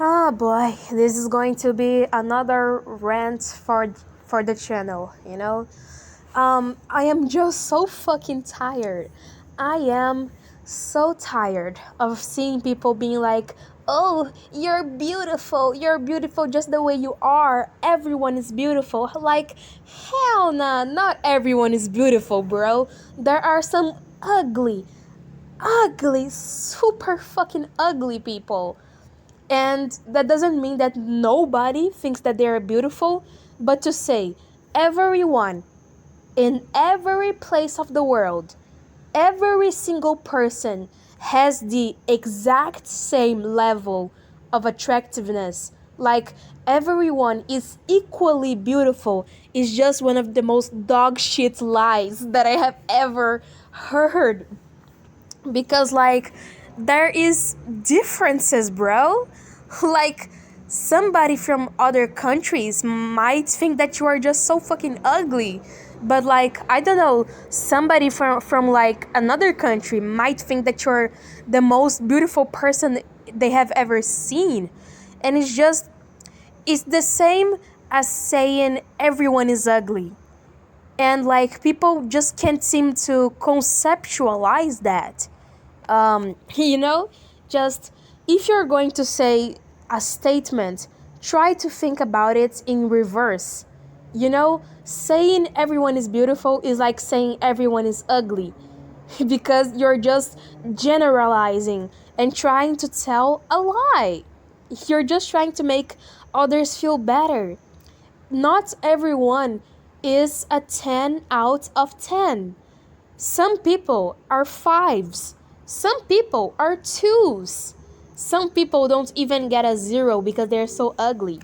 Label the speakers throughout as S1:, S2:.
S1: Oh boy, this is going to be another rant for the channel. I am just so fucking tired. I am so tired of seeing people being like, "Oh, you're beautiful just the way you are. Everyone is beautiful." Like, hell nah, not everyone is beautiful, bro. There are some ugly, super fucking ugly people. And that doesn't mean that nobody thinks that they are beautiful, but to say everyone in every place of the world, every single person has the exact same level of attractiveness. Like everyone is equally beautiful is just one of the most dog shit lies that I have ever heard. Because there is differences, bro. Like somebody from other countries might think that you are just so fucking ugly, but I don't know, somebody from like another country might think that you're the most beautiful person they have ever seen. And it's the same as saying everyone is ugly. And people just can't seem to conceptualize that. you know just if you're going to say a statement, try to think about it in reverse. Saying everyone is beautiful is like saying everyone is ugly because you're just generalizing and trying to tell a lie. You're just trying to make others feel better. Not everyone is a 10 out of 10. Some people are fives. Some people are twos. Some people don't even get a zero because they're so ugly.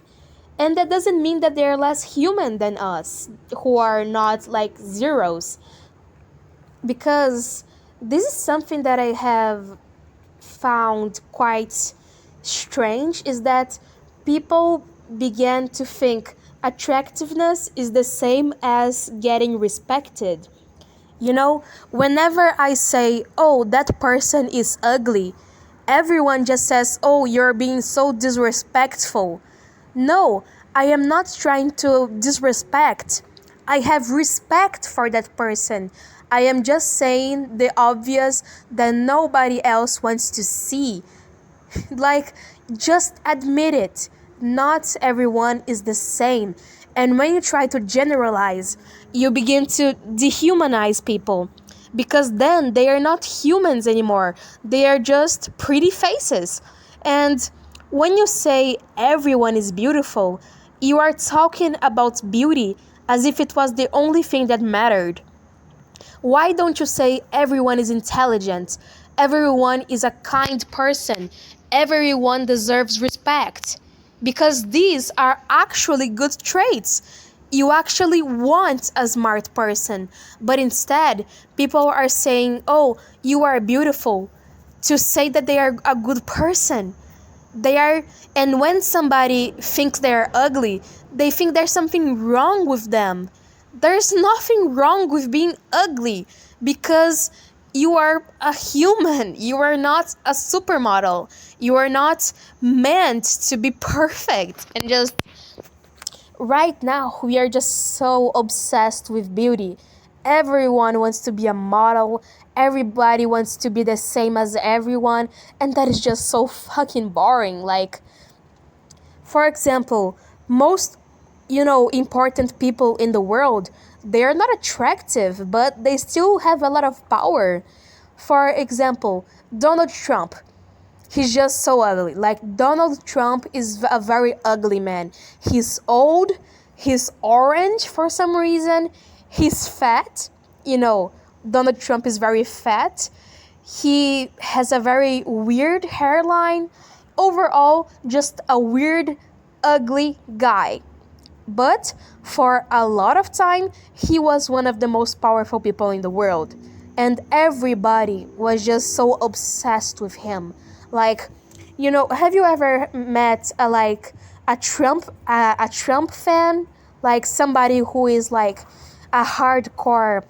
S1: And that doesn't mean that they're less human than us, who are not like zeros. Because this is something that I have found quite strange, is that people began to think attractiveness is the same as getting respected. Whenever I say, "Oh, that person is ugly," everyone just says, "Oh, you're being so disrespectful." No, I am not trying to disrespect. I have respect for that person. I am just saying the obvious that nobody else wants to see. Like, just admit it. Not everyone is the same. And when you try to generalize, you begin to dehumanize people. Because then they are not humans anymore. They are just pretty faces. And when you say everyone is beautiful, you are talking about beauty as if it was the only thing that mattered. Why don't you say everyone is intelligent? Everyone is a kind person. Everyone deserves respect. Because these are actually good traits. You actually want a smart person. But instead, people are saying, "Oh, you are beautiful," to say that they are a good person. They are, and when somebody thinks they're ugly, they think there's something wrong with them. There's nothing wrong with being ugly because you are a human. You are not a supermodel. You are not meant to be perfect. And just right now, we are just so obsessed with beauty. Everyone wants to be a model. Everybody wants to be the same as everyone. And that is just so fucking boring. For example, most, important people in the world, they are not attractive, but they still have a lot of power. For example, Donald Trump. He's just so ugly. Like, Donald Trump is a very ugly man. He's old, he's orange for some reason, he's fat. You know, Donald Trump is very fat. He has a very weird hairline. Overall, just a weird, ugly guy. But for a lot of time, he was one of the most powerful people in the world. And everybody was just so obsessed with him. Like, have you ever met a Trump fan? Like somebody who is like a hardcore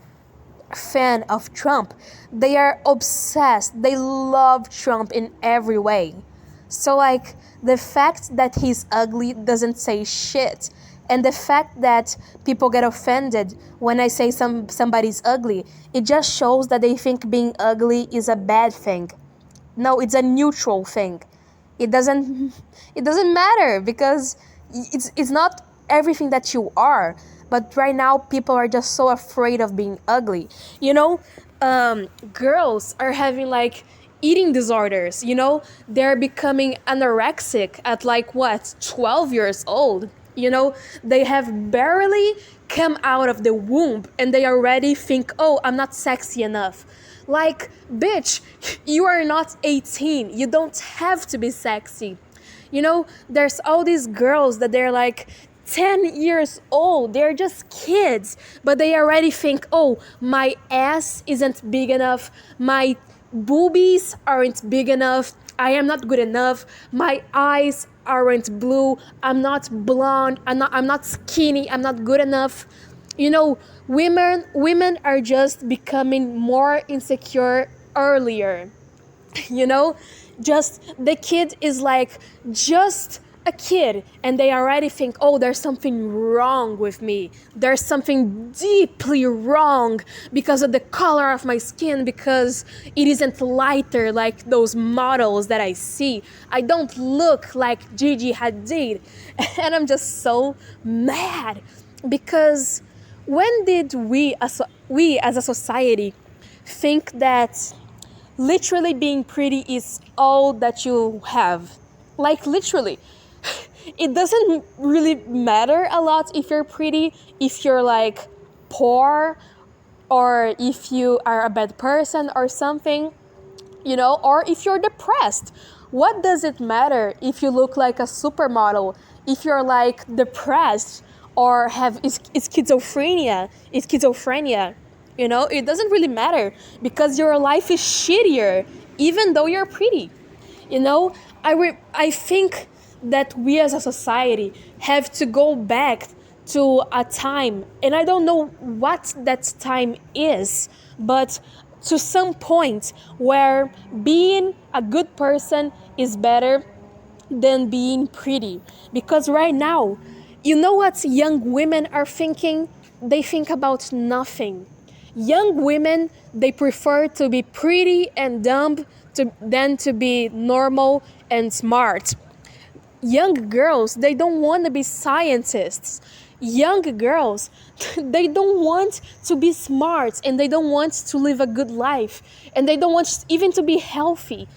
S1: fan of Trump. They are obsessed. They love Trump in every way. So, like, the fact that he's ugly doesn't say shit. And the fact that people get offended when I say somebody's ugly, it just shows that they think being ugly is a bad thing. No, it's a neutral thing. It doesn't it doesn't matter because it's not everything that you are. But right now people are just so afraid of being ugly. You know, girls are having like eating disorders, you know? They're becoming anorexic at like what, 12 years old. You know, they have barely come out of the womb and they already think, oh, I'm not sexy enough. Like, bitch, you are not 18. You don't have to be sexy. You know, there's all these girls that they're like 10 years old. They're just kids, but they already think, oh, my ass isn't big enough. My boobies aren't big enough. I am not good enough. My eyes aren't blue. I'm not blonde. I'm not skinny. I'm not good enough. You know, women are just becoming more insecure earlier. You know, just the kid is like just a kid and they already think, oh, there's something wrong with me, there's something deeply wrong because of the color of my skin, because it isn't lighter like those models that I see, I don't look like Gigi Hadid. And I'm just so mad because when did we as a society think that literally being pretty is all that you have? Like, literally. It doesn't really matter a lot if you're pretty, if you're like poor, or if you are a bad person or something, you know, or if you're depressed. What does it matter if you look like a supermodel, if you're like depressed or have schizophrenia? You know, it doesn't really matter because your life is shittier even though you're pretty. You know, I think that we as a society have to go back to a time, and I don't know what that time is, but to some point where being a good person is better than being pretty. Because right now, you know what young women are thinking? They think about nothing. Young women, they prefer to be pretty and dumb than to be normal and smart. Young girls, they don't want to be scientists. Young girls, they don't want to be smart and they don't want to live a good life and they don't want even to be healthy.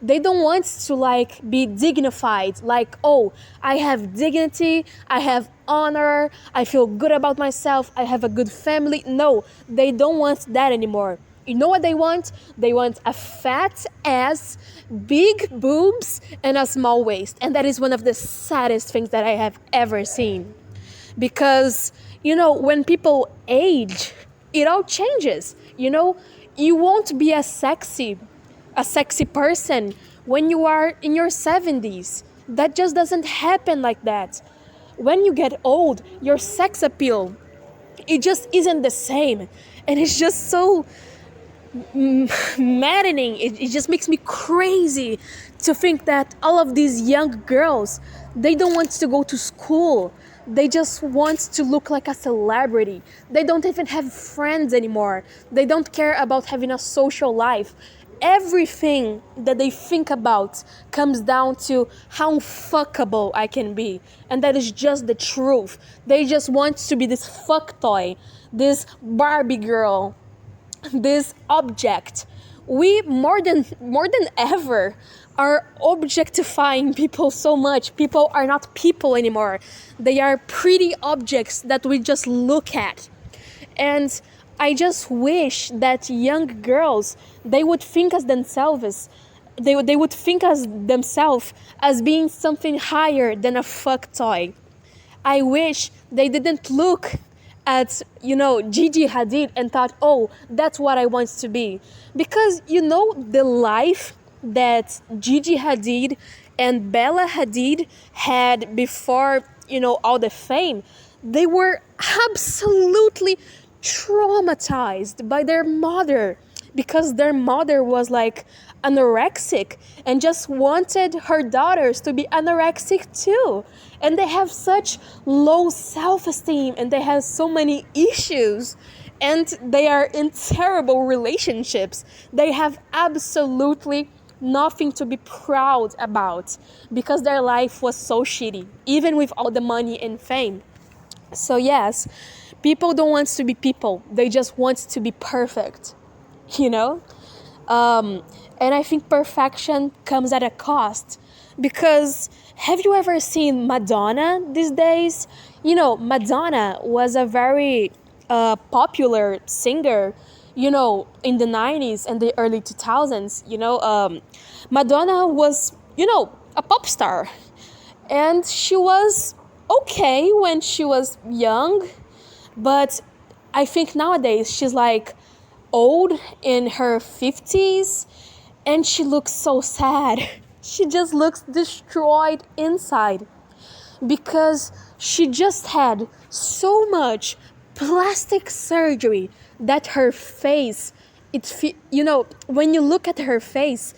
S1: They don't want to like be dignified, like, oh, I have dignity, I have honor, I feel good about myself, I have a good family. No, they don't want that anymore. You know what they want? They want a fat ass, big boobs, and a small waist. And that is one of the saddest things that I have ever seen. Because, you know, when people age, it all changes. You know, you won't be a sexy person when you are in your 70s. That just doesn't happen like that. When you get old, your sex appeal, it just isn't the same. And it's just so maddening. It just makes me crazy to think that all of these young girls, they don't want to go to school. They just want to look like a celebrity. They don't even have friends anymore. They don't care about having a social life. Everything that they think about comes down to how fuckable I can be. And that is just the truth. They just want to be this fuck toy, this Barbie girl, this object. We more than ever are objectifying people so much. People are not people anymore. They are pretty objects that we just look at. And I just wish that young girls, they would think as themselves. They would think as themselves as being something higher than a fuck toy. I wish they didn't look at, you know, Gigi Hadid and thought, oh, that's what I want to be. Because, you know, the life that Gigi Hadid and Bella Hadid had before, you know, all the fame, they were absolutely traumatized by their mother, because their mother was like anorexic and just wanted her daughters to be anorexic too. And they have such low self-esteem and they have so many issues and they are in terrible relationships. They have absolutely nothing to be proud about because their life was so shitty, even with all the money and fame. So yes, people don't want to be people. They just want to be perfect, you know? And I think perfection comes at a cost. Because have you ever seen Madonna these days? You know, Madonna was a very popular singer, you know, in the 90s and the early 2000s. Madonna was, you know, a pop star. And she was okay when she was young, but I think nowadays she's like old in her 50s and she looks so sad. She just looks destroyed inside because she just had so much plastic surgery that her face, when you look at her face,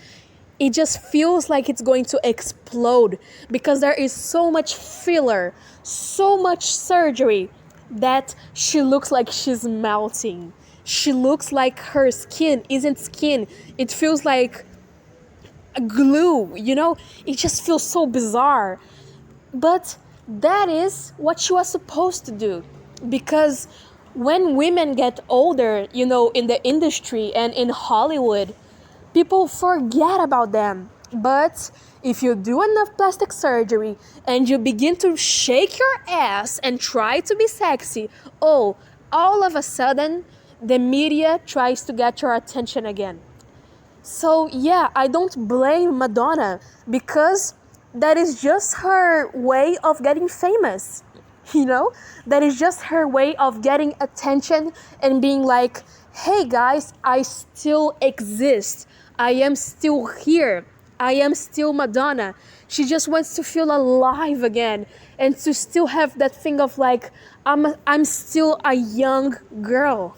S1: it just feels like it's going to explode because there is so much filler, so much surgery that she looks like she's melting. She looks like her skin isn't skin. It feels like a glue, It just feels so bizarre. But that is what she was supposed to do. Because when women get older, in the industry and in Hollywood, people forget about them. But if you do enough plastic surgery and you begin to shake your ass and try to be sexy, all of a sudden, the media tries to get your attention again. So yeah, I don't blame Madonna because that is just her way of getting famous. That is just her way of getting attention and being like, hey guys, I still exist. I am still here. I am still Madonna. She just wants to feel alive again and to still have that thing of like, I'm still a young girl.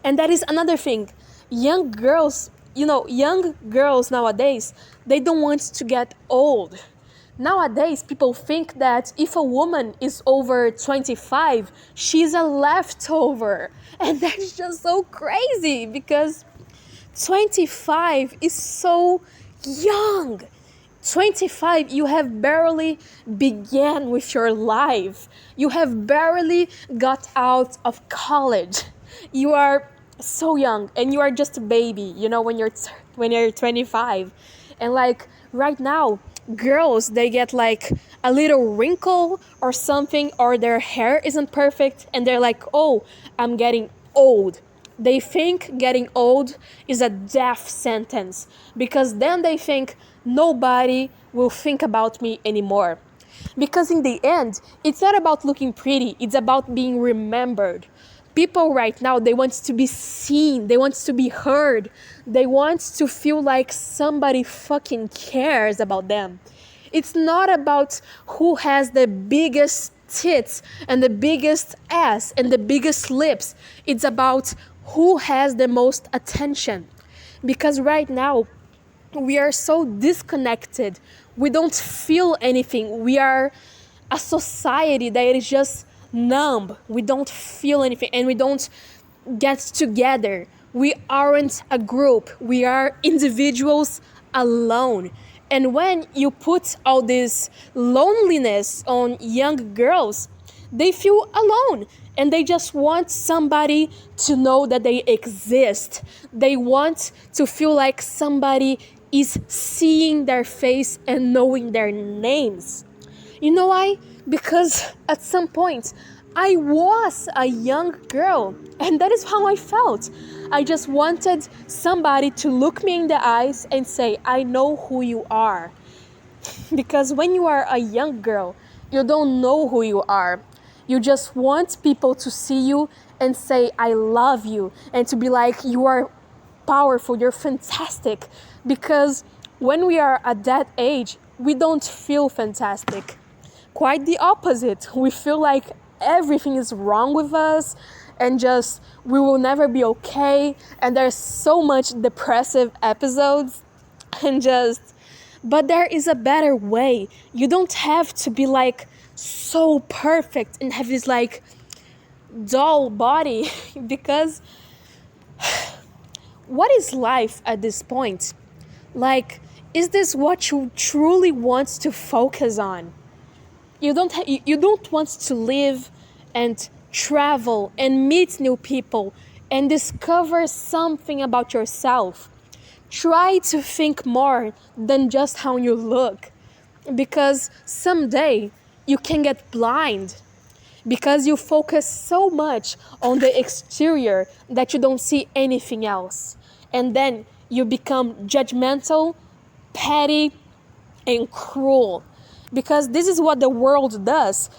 S1: And that is another thing. Young girls nowadays, they don't want to get old. Nowadays, people think that if a woman is over 25, she's a leftover. And that's just so crazy because 25 is so young. 25, you have barely began with your life. You have barely got out of college. You are so young and you are just a baby, when you're 25. And like right now, girls, they get like a little wrinkle or something, or their hair isn't perfect and they're like, oh, I'm getting old. They think getting old is a death sentence because then they think nobody will think about me anymore. Because in the end, it's not about looking pretty, it's about being remembered. People right now, they want to be seen, they want to be heard, they want to feel like somebody fucking cares about them. It's not about who has the biggest tits and the biggest ass and the biggest lips. It's about who has the most attention. Because right now, we are so disconnected. We don't feel anything. We are a society that is just numb. We don't feel anything and we don't get together. We aren't a group. We are individuals alone. And when you put all this loneliness on young girls, they feel alone and they just want somebody to know that they exist. They want to feel like somebody is seeing their face and knowing their names. You know why? Because at some point, I was a young girl and that is how I felt. I just wanted somebody to look me in the eyes and say, I know who you are. Because when you are a young girl, you don't know who you are. You just want people to see you and say, I love you. And to be like, you are powerful, you're fantastic. Because when we are at that age, we don't feel fantastic. Quite the opposite. We feel like everything is wrong with us and just we will never be okay, and there's so much depressive episodes, and just but there is a better way. You don't have to be like so perfect and have this like dull body because what is life at this point? Like, is this what you truly want to focus on? You don't want to live and travel and meet new people and discover something about yourself. Try to think more than just how you look, because someday you can get blind because you focus so much on the exterior that you don't see anything else. And then you become judgmental, petty, and cruel. Because this is what the world does.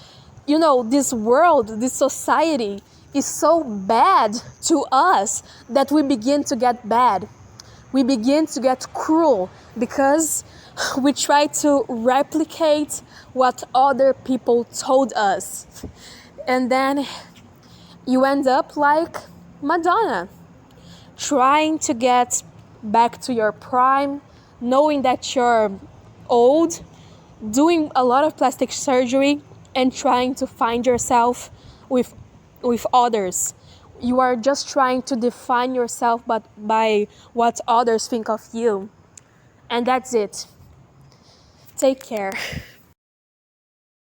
S1: You know, this world, this society is so bad to us that we begin to get bad. We begin to get cruel because we try to replicate what other people told us. And then you end up like Madonna, trying to get back to your prime, knowing that you're old, doing a lot of plastic surgery, and trying to find yourself with others. You are just trying to define yourself but by what others think of you. And that's it. Take care.